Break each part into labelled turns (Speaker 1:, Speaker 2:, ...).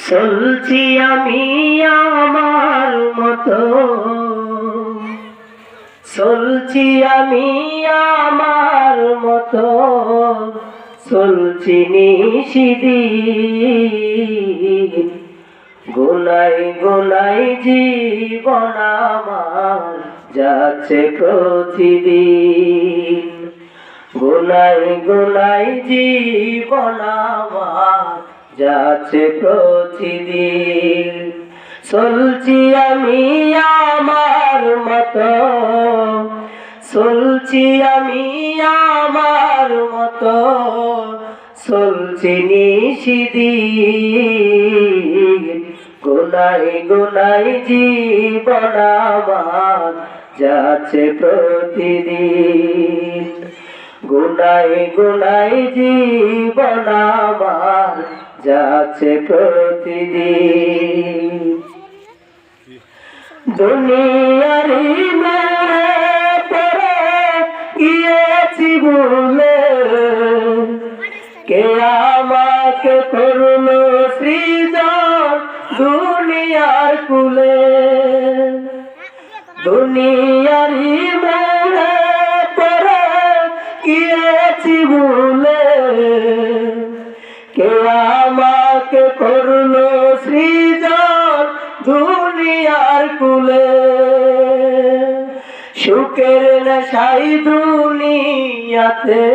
Speaker 1: চলছি আমি আমার মতো, চলছি আমি আমার মতো, চলছি নিশিদিন। গুনাই গুনাই জীবন আমার যাচ্ছে প্রতিদিন। গুনাই গুনাই জীবন আমার যাচ্ছে প্রতিদিন। চলছি আমি আমার মতো, চলছি আমি আমার মতো, চলছি নিশিদিন। গুনাই গুনাই জীবন আমার যাচ্ছে প্রতিদিন। গুনাই গুনাই জীবন আমার যাচ্ছে প্রতিদিন। দুনিয়ারি মেরে পরে গিয়েছি ভুলে, কে আমাকে করলো সৃজন দুনিয়ার কুলে। দুনিয়ারি মেরে পরে গিয়েছি ভুলে, কে আমাকে করলো সৃজন দুনিয়ার কুলে। সুখের নেশাই দুনিয়াতে,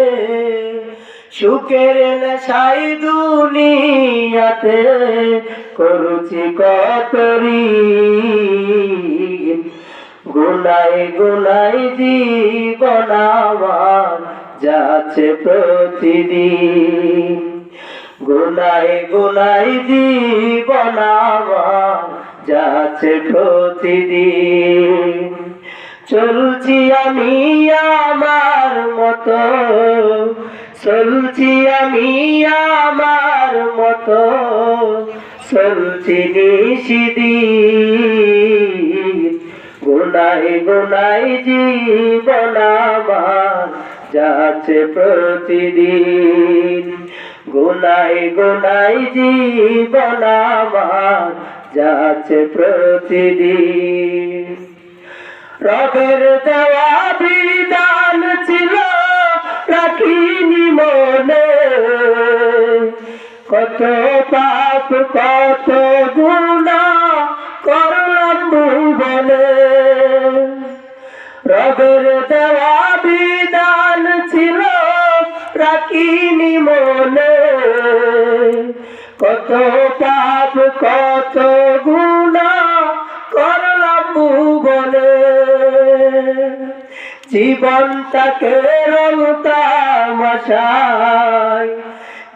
Speaker 1: সুখের নেশাই দুনিয়াতে, করছি কত ঋণ। গুনাই গুনাই জীবন আমার যাচ্ছে প্রতিদিন। গুনাই গুনাই জীবন আমার যাচ্ছে প্রতিদিন। চলছি আমি আমার মতো, চলছি আমি আমার মতো, চলছি নিশিদিন। গুনাই গুনাই জীবন আমার যাচ্ছে প্রতিদিন। গুনাই গুনাই জীবন আমার যাচ্ছে প্রতিদিন। রবের দেওয়া বিধান ছিল রাখিনি মনে, কত পাপ কত গুনাহ করলাম ভুবনে। রবের দেওয়া বিধান ছিল রাখিনি মনে, কত পাপ কত গুনাহ করলাম ভুবনে। জীবনটাকে রং তামাশায়,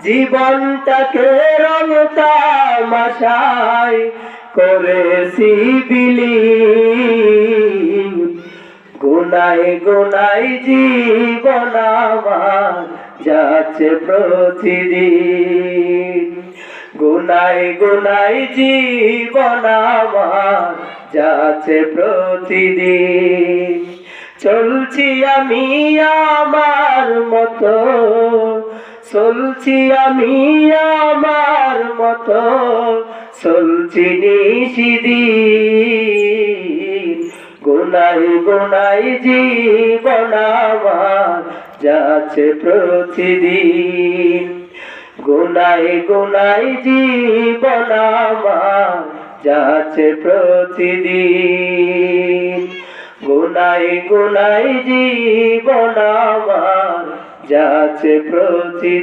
Speaker 1: জীবনটাকে রং তামাশায় করেছি বিলীন। গুনাই গুনাই জীবন আমার যাচ্ছে প্রতিদিন। গুনাই গুনাই জীবন আমার যাচ্ছে প্রতিদিন। চলছি আমি আমার মতো, চলছি আমি আমার মতো, চলছি নিশিদিন। গুনাই গুনাই জীবন আমার যাচ্ছে প্রতিদিন। গুনাই গুনাই জীবন আমার যাচ্ছে প্রতিদিন। গুনাই গুনাই জীবন আমার যাচ্ছে প্রতিদিন।